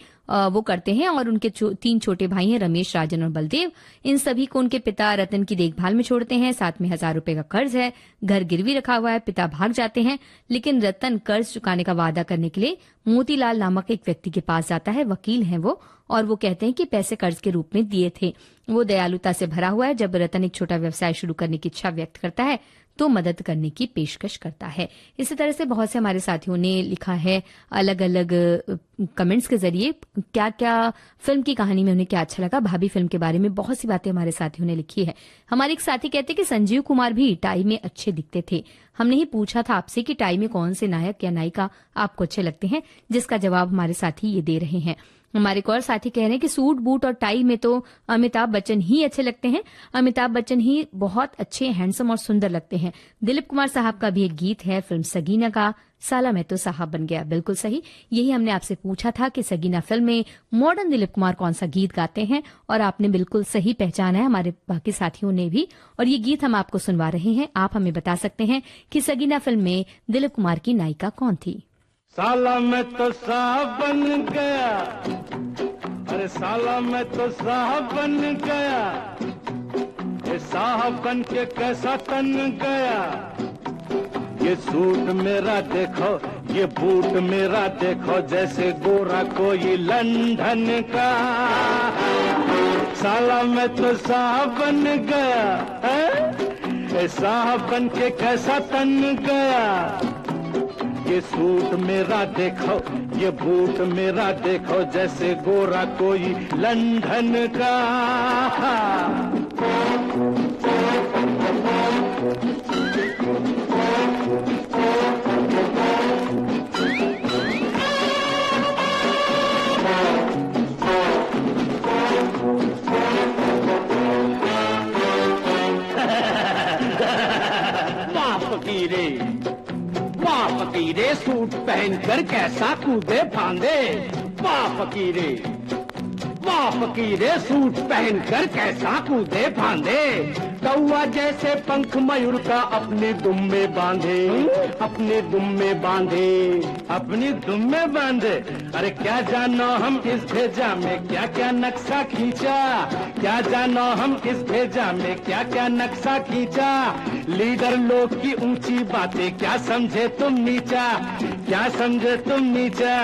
वो करते हैं। और उनके 3 छोटे भाई हैं रमेश, राजन और बलदेव। इन सभी को उनके पिता रतन की देखभाल में छोड़ते हैं। साथ में 1000 रुपए का कर्ज है, घर गिरवी रखा हुआ है। पिता भाग जाते हैं, लेकिन रतन कर्ज चुकाने का वादा करने के लिए मोतीलाल नामक एक व्यक्ति के पास जाता है। वकील हैं वो, और वो कहते हैं कि पैसे कर्ज के रूप में दिए थे। वो दयालुता से भरा हुआ है। जब रतन एक छोटा व्यवसाय शुरू करने की इच्छा व्यक्त करता है तो मदद करने की पेशकश करता है। इसी तरह से बहुत से हमारे साथियों ने लिखा है अलग अलग कमेंट्स के जरिए क्या क्या फिल्म की कहानी में उन्हें क्या अच्छा लगा। भाभी फिल्म के बारे में बहुत सी बातें हमारे साथियों ने लिखी है। हमारे एक साथी कहते हैं कि संजीव कुमार भी टाई में अच्छे दिखते थे। हमने ही पूछा था आपसे कि टाई में कौन से नायक या नायिका आपको अच्छे लगते हैं, जिसका जवाब हमारे साथी ये दे रहे हैं। हमारे एक और साथी कह रहे हैं कि सूट बूट और टाई में तो अमिताभ बच्चन ही अच्छे लगते हैं। अमिताभ बच्चन ही बहुत अच्छे, हैंडसम और सुंदर लगते हैं। दिलीप कुमार साहब का भी एक गीत है फिल्म सगीना का, साला मैं तो साहब बन गया। बिल्कुल सही, यही हमने आपसे पूछा था कि सगीना फिल्म में मॉडर्न दिलीप कुमार कौन सा गीत गाते हैं, और आपने बिल्कुल सही पहचाना है, हमारे बाकी साथियों ने भी। और ये गीत हम आपको सुनवा रहे हैं। आप हमें बता सकते हैं कि सगीना फिल्म में दिलीप कुमार की नायिका कौन थी। साला मैं तो साहब बन गया, अरे साला मैं तो साहब बन गया, ये साहब बन के कैसा तन गया। ये सूट मेरा देखो, ये बूट मेरा देखो, जैसे गोरा कोई लंदन का। साला मैं तो साहब बन गया, ये साहब बन के कैसा तन गया। ये सूट मेरा देखो, ये बूट मेरा देखो, जैसे गोरा कोई लंदन का। वाह फकीरे, वाह फकीरे, सूट पहनकर कैसा कूदे फांदे। वाह फकीरे, वाह फकीरे, सूट पहनकर कैसा कूदे फांदे। कौआ जैसे पंख मयूर का अपने दुम में बांधे, अपने दुम में बांधे, अपनी दुम में बांधे। अरे क्या जानो हम इस भेजा में क्या क्या नक्शा खींचा, क्या जानो हम इस भेजा में क्या क्या नक्शा खींचा। लीडर लोग की ऊंची बातें क्या समझे तुम नीचा, क्या समझे तुम नीचा।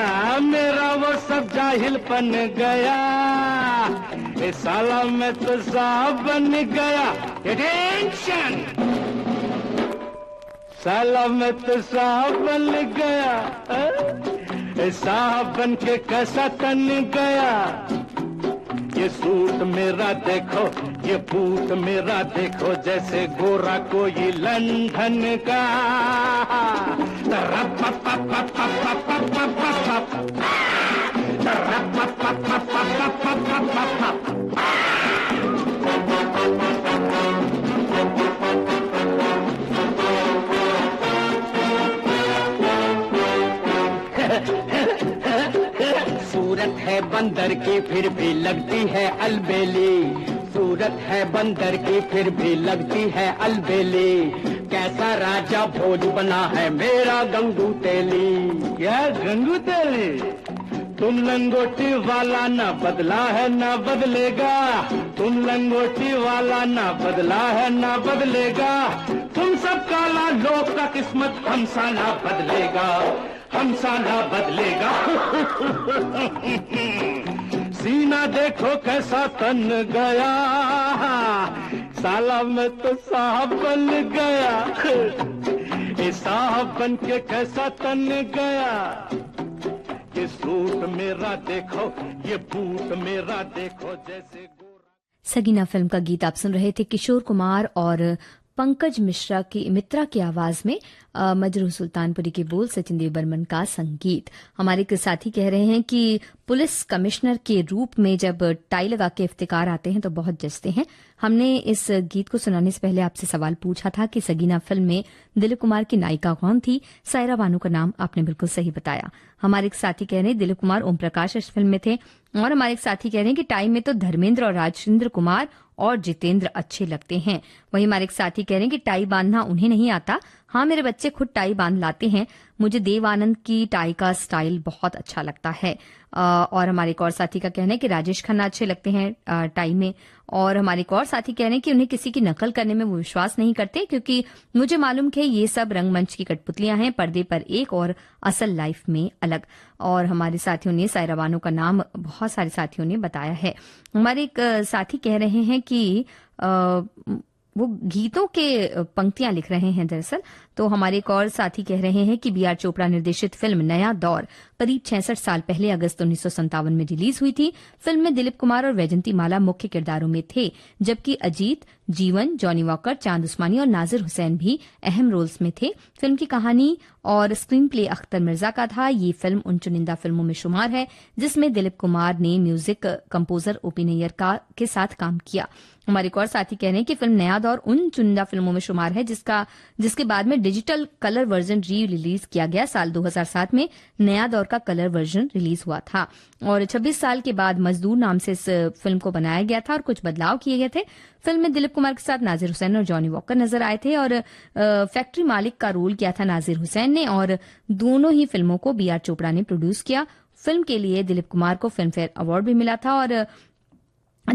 मेरा वो सब जाहिल बन गया, ए साला मैं तो साहब बन गया। टेंशन, साला मैं तो साहब बन गया, ए साहब बन के कैसा तन गया। ये सूट मेरा देखो, ये बूट मेरा देखो, जैसे गोरा कोई लंदन का। सूरत है बंदर की फिर भी लगती है अलबेली, सूरत है बंदर की फिर भी लगती है अलबेली। कैसा राजा भोज बना है मेरा गंगू तेली। क्या गंगू तेली? तुम लंगोटी वाला ना बदला है ना बदलेगा, तुम लंगोटी वाला ना बदला है ना बदलेगा। तुम सब काला लोग का किस्मत हमसा ना बदलेगा, हमसा ना बदलेगा। सीना देखो कैसा तन गया, साला मैं तो साहब बन गया, ये साहब बन के कैसा तन गया, ये सूट मेरा देखो, ये बूट मेरा देखो, जैसे सगीना फिल्म का गीत आप सुन रहे थे किशोर कुमार और पंकज मित्रा की आवाज में। मजरू सुल्तानपुरी के बोल, सचिन देव बर्मन का संगीत। हमारे एक साथी कह रहे हैं कि पुलिस कमिश्नर के रूप में जब टाई लगा के इफ्तिकार आते हैं तो बहुत जचते हैं। हमने इस गीत को सुनाने से पहले आपसे सवाल पूछा था कि सगीना फिल्म में दिलीप कुमार की नायिका कौन थी। सायरा बानू का नाम आपने बिल्कुल सही बताया। हमारे एक साथी कह रहे हैं दिलीप कुमार ओम प्रकाश इस फिल्म में थे। और हमारे एक साथी कह रहे हैं कि टाई में तो धर्मेंद्र और राजेंद्र कुमार और जितेंद्र अच्छे लगते हैं। वहीं हमारे एक साथी कह रहे हैं कि टाई बांधना उन्हें नहीं आता, हाँ मेरे बच्चे खुद टाई बांध लाते हैं, मुझे देव आनंद की टाई का स्टाइल बहुत अच्छा लगता है। और हमारे एक और साथी का कहना है कि राजेश खन्ना अच्छे लगते हैं टाई में। और हमारे एक और साथी कह रहे हैं कि उन्हें किसी की नकल करने में वो विश्वास नहीं करते, क्योंकि मुझे मालूम है ये सब रंगमंच की कठपुतलियां हैं, पर्दे पर एक और असल लाइफ में अलग। और हमारे साथियों ने सायरा बानो का नाम बहुत सारे साथियों ने बताया है। हमारे एक साथी कह रहे हैं कि वो गीतों के पंक्तियां लिख रहे हैं दरअसल। तो हमारे एक और साथी कह रहे हैं कि बी.आर. चोपड़ा निर्देशित फिल्म नया दौर करीब 66 साल पहले अगस्त 1957 में रिलीज हुई थी। फिल्म में दिलीप कुमार और वैजंती माला मुख्य किरदारों में थे, जबकि अजीत, जीवन, जॉनी वॉकर, चांद उस्मानी और नाजिर हुसैन भी अहम रोल्स में थे। फिल्म की कहानी और स्क्रीन प्ले अख्तर मिर्जा का था। ये फिल्म उन चुनिंदा फिल्मों में शुमार है जिसमें दिलीप कुमार ने म्यूजिक कंपोजर ओपी नैयर के साथ काम किया। हमारे एक और साथी कह रहे हैं कि फिल्म नया दौर उन चुनिंदा फिल्मों में शुमार है जिसके बाद में digital colour version re release किया गया। साल 2007 में नया दौर का कलर वर्जन रिलीज हुआ था और 26 साल के बाद मजदूर नाम से इस फिल्म को बनाया गया था और कुछ बदलाव किए गए थे। फिल्म में दिलीप कुमार के साथ नाजिर हुसैन और जॉनी वॉकर नजर आए थे और फैक्ट्री मालिक का रोल किया था नाजिर हुसैन ने। और दोनों ही फिल्मों को बी.आर. चोपड़ा ने प्रोड्यूस किया। फिल्म के लिए दिलीप कुमार को फिल्म फेयर अवार्ड भी मिला था और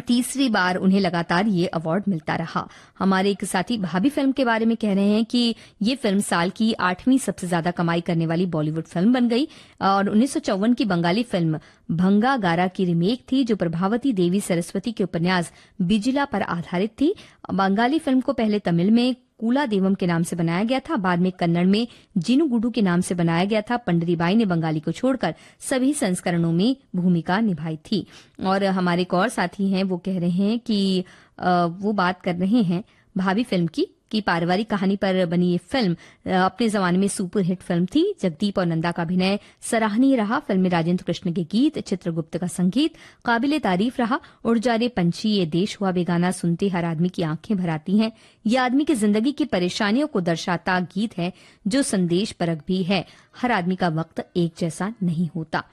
तीसरी बार उन्हें लगातार ये अवार्ड मिलता रहा। हमारे एक साथी भाभी फिल्म के बारे में कह रहे हैं कि ये फिल्म साल की 8वीं सबसे ज्यादा कमाई करने वाली बॉलीवुड फिल्म बन गई और 1954 की बंगाली फिल्म भंगा गारा की रीमेक थी, जो प्रभावती देवी सरस्वती के उपन्यास बिजिला पर आधारित थी। बंगाली फिल्म को पहले तमिल में कूला देवम के नाम से बनाया गया था, बाद में कन्नड़ में जिनु गुडू के नाम से बनाया गया था। पंडरी बाई ने बंगाली को छोड़कर सभी संस्करणों में भूमिका निभाई थी। और हमारे एक और साथी हैं, वो कह रहे हैं कि वो बात कर रहे हैं भाभी फिल्म की पारिवारिक कहानी पर बनी ये फिल्म अपने जमाने में सुपरहिट फिल्म थी। जगदीप और नंदा का अभिनय सराहनीय रहा। फिल्म में राजेंद्र कृष्ण के गीत, चित्रगुप्त का संगीत काबिले तारीफ रहा। उड़ जा रे पंछी, ये देश हुआ बेगाना सुनते हर आदमी की आंखें भर आती हैं। ये आदमी की जिंदगी की परेशानियों को दर्शाता गीत है जो संदेश परक भी है। हर आदमी का वक्त एक जैसा नहीं होता।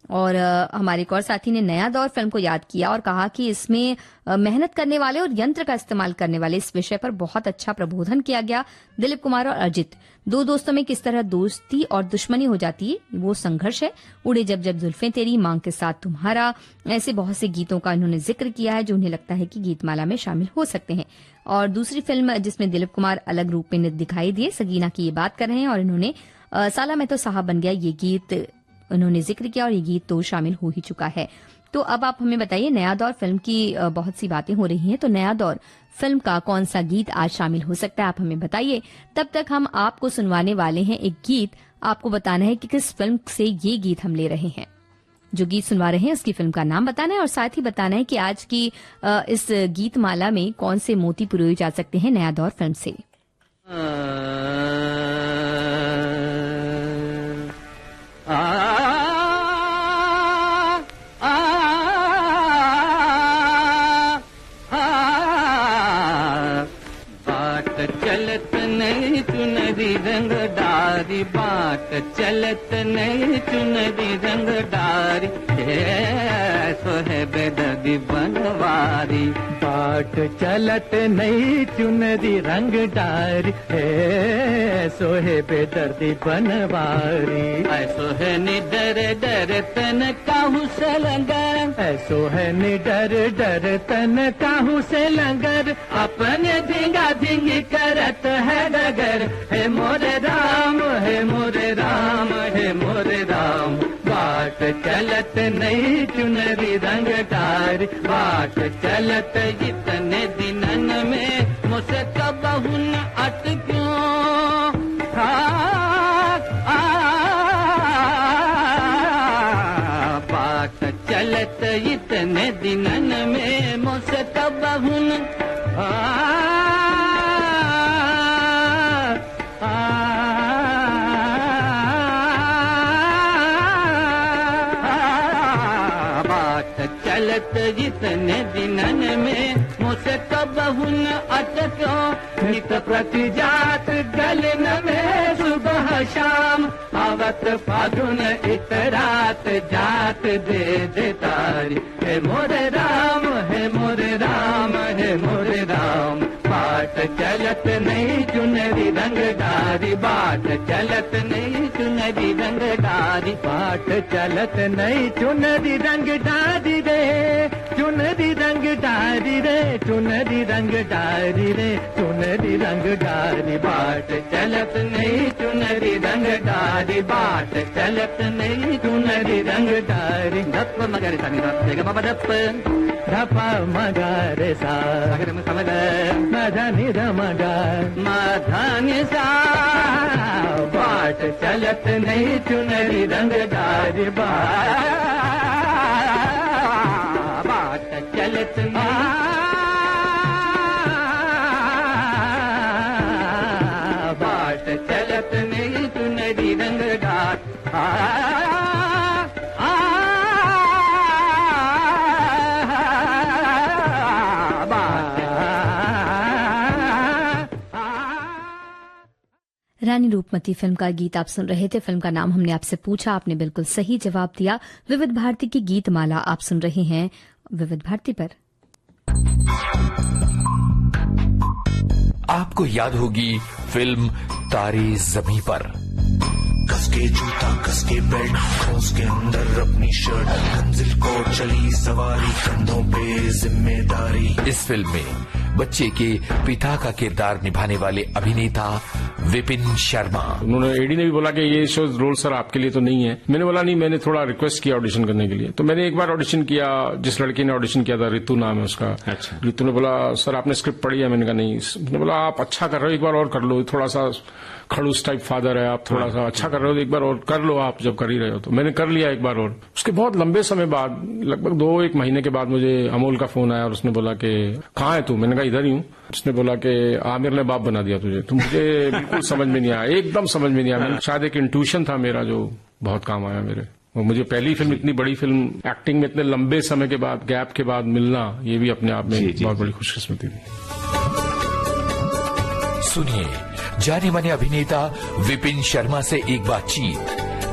और हमारे एक और साथी ने नया दौर फिल्म को याद किया और कहा कि इसमें मेहनत करने वाले और यंत्र का इस्तेमाल करने वाले इस विषय पर बहुत अच्छा प्रबोधन किया गया। दिलीप कुमार और अजित, दो दोस्तों में किस तरह दोस्ती और दुश्मनी हो जाती है, वो संघर्ष है। उड़े जब जब जुल्फें तेरी, मांग के साथ तुम्हारा, ऐसे बहुत से गीतों का इन्होंने जिक्र किया है जो उन्हें लगता है कि गीतमाला में शामिल हो सकते हैं। और दूसरी फिल्म जिसमें दिलीप कुमार अलग रूप में दिखाई दिए, सगीना की ये बात कर रहे हैं और इन्होंने साला मैं तो साहब बन गया ये गीत उन्होंने जिक्र किया और ये गीत तो शामिल हो ही चुका है। तो अब आप हमें बताइए, नया दौर फिल्म की बहुत सी बातें हो रही हैं, तो नया दौर फिल्म का कौन सा गीत आज शामिल हो सकता है, आप हमें बताइए। तब तक हम आपको सुनवाने वाले हैं एक गीत। आपको बताना है कि किस फिल्म से ये गीत हम ले रहे हैं। जो गीत सुनवा रहे हैं उसकी फिल्म का नाम बताना है और साथ ही बताना है कि आज की इस गीत माला में कौन से मोती पुरोए जा सकते हैं नया दौर फिल्म से। चलत नहीं चुनरी रंग डारी, बाट चलत नहीं चुनरी रंग डारी, सो है बेदर्दी बनवारी। बाट चलत नहीं चुनरी रंग डारी, सो है बेदर्दी बनवारी। ऐसो है निडर डर तन काहू से लंगर, ऐसो है निडर डर तन काहू से लंगर, अपने धींगा धींगी करत है डगर। हे मोरे राम, हे मोरे राम, हे मोरे राम। बाट चलत नहीं चुनरी रंग डारी, बाट चलत इतने दिनन में मुझसे कबहू न अटक्यो बाट चलत इतने दिनन में मुझसे कबहू न चलत जितने दिनन में मुझसे कबहू न अटक्यो नित प्रति जात गलन में सुबह शाम आवत फागुन इत रात जात दे दे तारी हे मोरे राम हे मोरे राम हे मोरे राम बाट चलत नहीं चुनरी रंगदारी बाट चलत नहीं चुनरी रंगदारी बाट चलत नहीं चुनरी रंगदारी रे चुनरी रंगदारी रे चुनरी रंगदारी रे चुनरी रंगदारी बाट चलत नहीं चुनरी रंगदारी बाट चलत नहीं चुनरी रंगदारी धप मगर सनी धप मग धप धप मगर सा समझ मधनि रमगा मधनि सा बाट चलत नहीं चुनरी रंगदारी बाट चलत बाट चलत नहीं चुनरी रंगदार रानी रूपमती फिल्म का गीत आप सुन रहे थे। फिल्म का नाम हमने आपसे पूछा, आपने बिल्कुल सही जवाब दिया। विविध भारती की गीत माला आप सुन रहे हैं विविध भारती पर। आपको याद होगी फिल्म तारे ज़मीं पर। कसके जूता कसके बेल्ट खोस के अंदर अपनी शर्ट मंजिल को चली सवारी कंधों पे जिम्मेदारी। इस फिल्म में बच्चे के पिता का किरदार निभाने वाले अभिनेता विपिन शर्मा। उन्होंने एडी ने भी बोला कि ये शो रोल सर आपके लिए तो नहीं है। मैंने बोला नहीं, मैंने थोड़ा रिक्वेस्ट किया ऑडिशन करने के लिए। तो मैंने एक बार ऑडिशन किया, जिस लड़की ने ऑडिशन किया था रितु नाम है उसका। अच्छा। रितु ने बोला सर आपने स्क्रिप्ट पढ़ी है? मैंने कहा नहीं। उसने बोला आप अच्छा कर रहे हो, एक बार और कर लो, थोड़ा सा खड़ूस टाइप फादर है आप, थोड़ा सा अच्छा कर रहे हो, एक बार और कर लो आप जब कर ही रहे हो। तो मैंने कर लिया एक बार और। उसके बहुत लंबे समय बाद, लगभग 2-1 महीने के बाद मुझे अमोल का फोन आया और उसने बोला कि कहाँ है तू? मैंने कहा इधर ही हूँ। उसने बोला कि आमिर ने बाप बना दिया तुझे। तो मुझे बिल्कुल समझ में नहीं आया, एकदम समझ में नहीं आया। शायद एक इंट्यूशन था मेरा जो बहुत काम आया मेरे। और मुझे पहली फिल्म, इतनी बड़ी फिल्म एक्टिंग में इतने लंबे समय के बाद, गैप के बाद मिलना, ये भी अपने आप में बहुत बड़ी खुशकिस्मती थी। सुनिए जाने माने अभिनेता विपिन शर्मा से एक बातचीत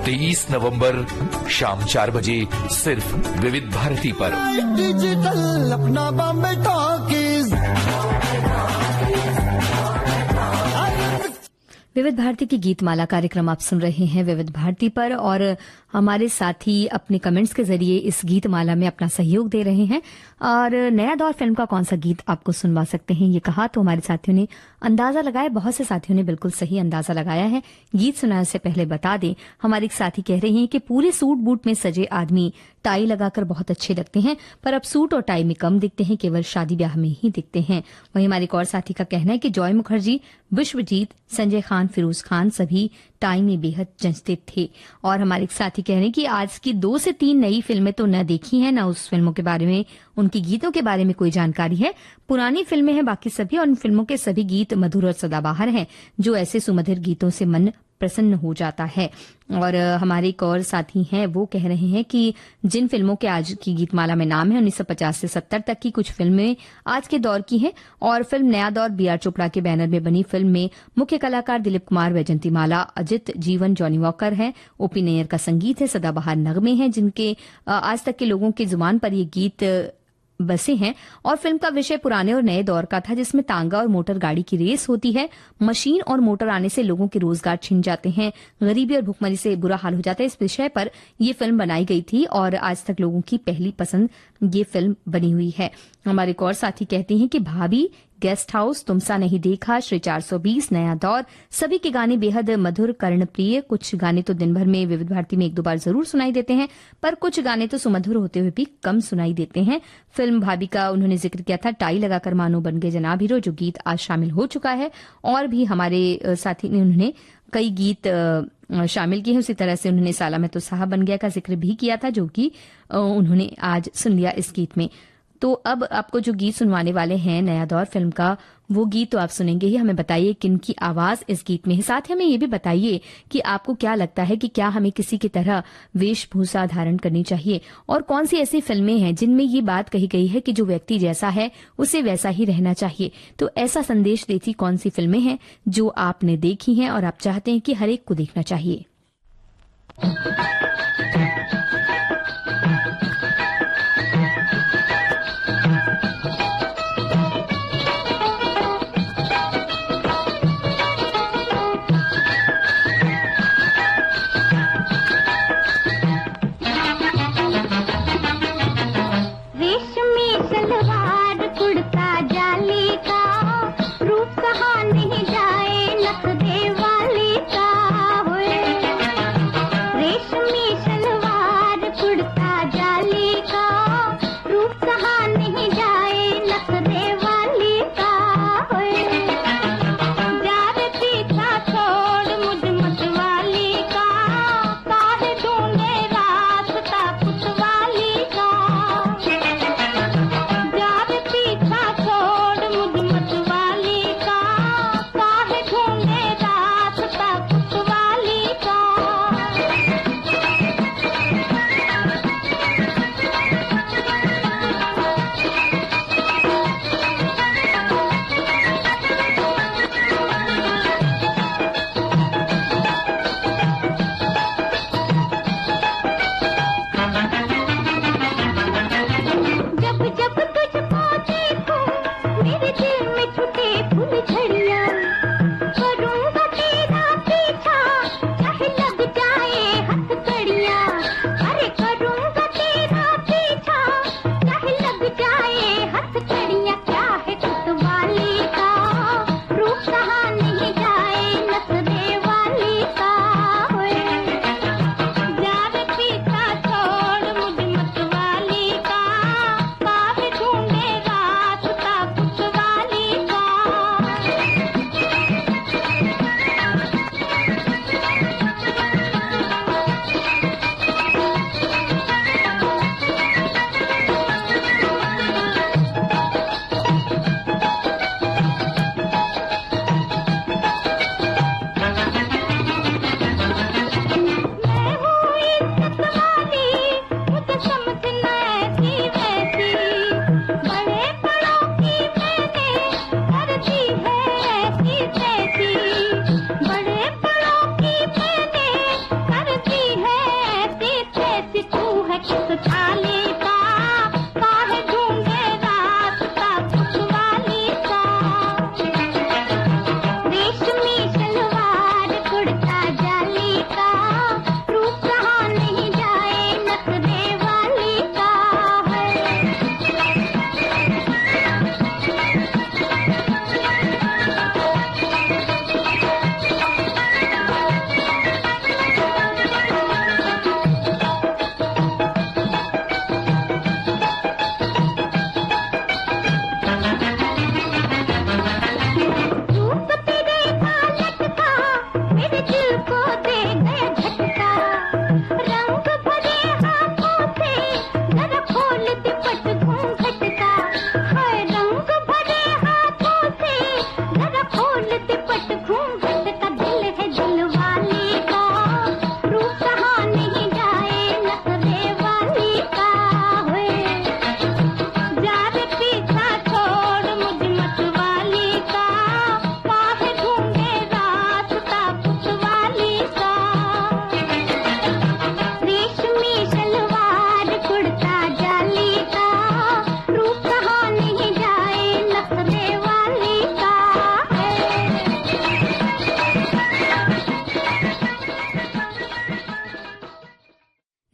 23 नवंबर शाम 4 बजे सिर्फ विविध भारती पर। डिजिटल अपना बॉम्बे टॉकीज। विविध भारती की गीतमाला कार्यक्रम आप सुन रहे हैं विविध भारती पर, और हमारे साथी अपने कमेंट्स के जरिए इस गीतमाला में अपना सहयोग दे रहे हैं। और नया दौर फिल्म का कौन सा गीत आपको सुनवा सकते हैं ये कहा तो हमारे साथियों ने अंदाजा लगाया। बहुत से साथियों ने बिल्कुल सही अंदाजा लगाया है। गीत सुनाने से पहले बता दें, हमारे एक साथी कह रहे हैं कि पूरे सूट बूट में सजे आदमी टाई लगाकर बहुत अच्छे लगते हैं, पर अब सूट और टाई में कम दिखते हैं, केवल शादी ब्याह में ही दिखते हैं। वहीं हमारे एक और साथी का कहना है कि जॉय मुखर्जी, विश्वजीत, संजय खान, फिरोज खान सभी टाई में बेहद जंचते थे। और हमारे एक साथी कह रहे हैं कि आज की 2 से 3 नई फिल्में तो न देखी हैं, न उस फिल्मों के बारे में, उनकी गीतों के बारे में कोई जानकारी है। पुरानी फिल्में हैं बाकी सभी, और उन फिल्मों के सभी गीत मधुर और सदाबहार हैं, जो ऐसे सुमधुर गीतों से मन प्रसन्न हो जाता है। और हमारे एक और साथी हैं, वो कह रहे हैं कि जिन फिल्मों के आज की गीतमाला में नाम है 1950 से 70 तक की कुछ फिल्में आज के दौर की हैं, और फिल्म नया दौर बी आर चोपड़ा के बैनर में बनी फिल्म में मुख्य कलाकार दिलीप कुमार, वैजंती माला, अजित जीवन, जॉनी वॉकर है, ओपी नैयर का संगीत है, सदाबहार नगमे हैं जिनके आज तक के लोगों की जुबान पर ये गीत बसे हैं। और फिल्म का विषय पुराने और नए दौर का था, जिसमें तांगा और मोटर गाड़ी की रेस होती है। मशीन और मोटर आने से लोगों के रोजगार छिन जाते हैं, गरीबी और भुखमरी से बुरा हाल हो जाता है। इस विषय पर यह फिल्म बनाई गई थी और आज तक लोगों की पहली पसंद ये फिल्म बनी हुई है। हमारे एक और साथी कहते हैं कि भाभी गेस्ट हाउस, तुमसा नहीं देखा, श्री 420, नया दौर, सभी के गाने बेहद मधुर, कर्णप्रिय। कुछ गाने तो दिन भर में विविध भारती में एक दो बार जरूर सुनाई देते हैं, पर कुछ गाने तो सुमधुर होते हुए भी कम सुनाई देते हैं। फिल्म भाभी का उन्होंने जिक्र किया था, टाई लगाकर मानो बन गए जनाब हीरो, जो गीत आज शामिल हो चुका है। और भी हमारे साथी ने उन्होंने कई गीत शामिल किए हैं। उसी तरह से उन्होंने साला मैं तो साहब बन गया का जिक्र भी किया था, जो कि उन्होंने आज सुन लिया इस गीत में। तो अब आपको जो गीत सुनवाने वाले हैं नया दौर फिल्म का, वो गीत तो आप सुनेंगे ही। हमें बताइए किनकी आवाज इस गीत में है। साथ ही हमें ये भी बताइए कि आपको क्या लगता है कि क्या हमें किसी की तरह वेशभूषा धारण करनी चाहिए, और कौन सी ऐसी फिल्में हैं जिनमें ये बात कही गई है कि जो व्यक्ति जैसा है उसे वैसा ही रहना चाहिए। तो ऐसा संदेश देती कौन सी फिल्में हैं जो आपने देखी हैं और आप चाहते हैं कि हर एक को देखना चाहिए।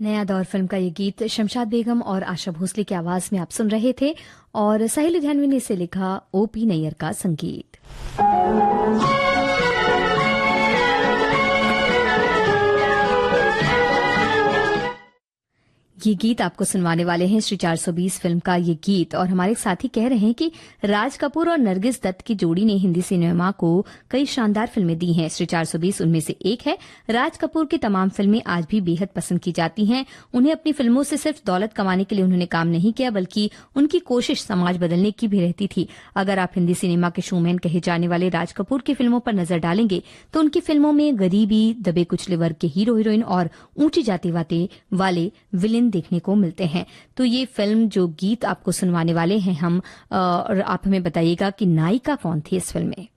नया दौर फिल्म का ये गीत शमशाद बेगम और आशा भोसले की आवाज में आप सुन रहे थे और साहिल लुधियानवी ने इसे लिखा, ओपी नैयर का संगीत। ये गीत आपको सुनवाने वाले हैं श्री 420 फिल्म का ये गीत और हमारे साथी कह रहे हैं कि राज कपूर और नरगिस दत्त की जोड़ी ने हिंदी सिनेमा को कई शानदार फिल्में दी हैं। श्री 420 उनमें से एक है। राज कपूर की तमाम फिल्में आज भी बेहद पसंद की जाती हैं। उन्हें अपनी फिल्मों से सिर्फ दौलत कमाने के लिए उन्होंने काम नहीं किया, बल्कि उनकी कोशिश समाज बदलने की भी रहती थी। अगर आप हिंदी सिनेमा के शोमैन कहे जाने वाले राज कपूर की फिल्मों पर नजर डालेंगे तो उनकी फिल्मों में गरीबी, दबे कुचले वर्ग के हीरो हीरोइन और ऊंची जाति वाले विलेन देखने को मिलते हैं। तो ये फिल्म जो गीत आपको सुनवाने वाले हैं हम, और आप हमें बताइएगा कि नायिका कौन थी इस फिल्म में।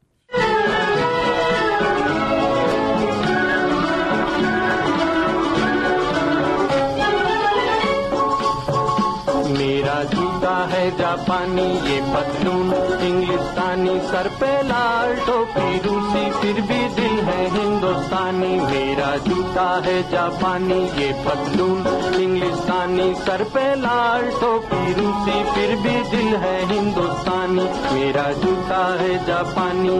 मेरा जूता है जापानी, ये पतलून इंग्लिस्तानी, सर पे लाल टोपी रूसी, फिर भी दिल है हिंदुस्तानी। मेरा जूता है जापानी, ये पतलून इंग्लिस्तानी, सर पे लाल टोपी रूसी, फिर भी दिल है हिंदुस्तानी। मेरा जूता है जापानी।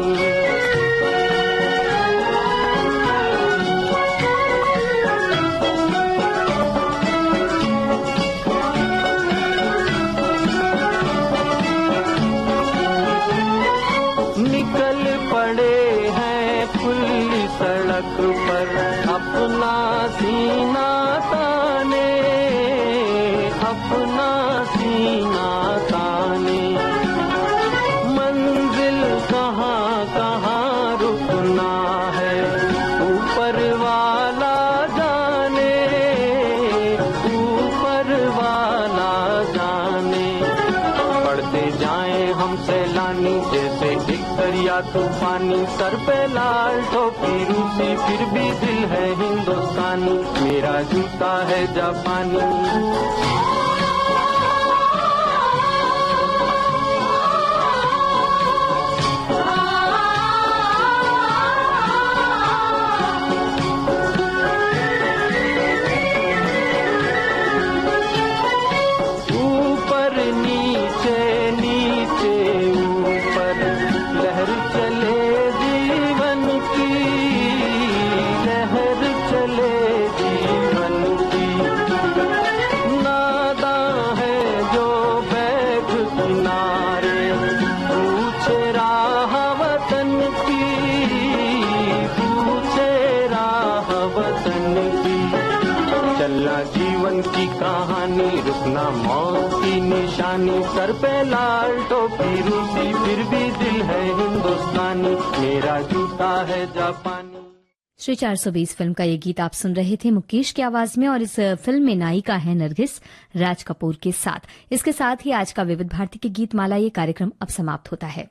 निकल पड़े हैं खुली सड़क पर अपना सीना ताने, अपना सीना ताने। मंजिल कहाँ कहाँ रुकना है ऊपर वाला जाने, ऊपर वाला जाने। पढ़ते जाएं हम सैलानी जैसे एक दरिया तूफानी, सर पे लाल टोपी रूसी, फिर भी दिल है हिंदुस्तानी। मेरा जूता है जापानी। ऊपर नीचे नीचे ऊपर लहर चले जीवन की, लहर चले जीवन की। नादा है जो बैठ किनारे पूछे राह वतन की, पूछे राह वतन की। चलना जीवन की कहानी, रुकना मौत की निशानी, सर पे लाल टोपी रूसी, फिर भी दिल है हिंदुस्तानी। मेरा जूता है जापानी। श्री 420 फिल्म का ये गीत आप सुन रहे थे मुकेश की आवाज में और इस फिल्म में नायिका है नरगिस, राज कपूर के साथ। इसके साथ ही आज का विविध भारती के गीत माला ये कार्यक्रम अब समाप्त होता है।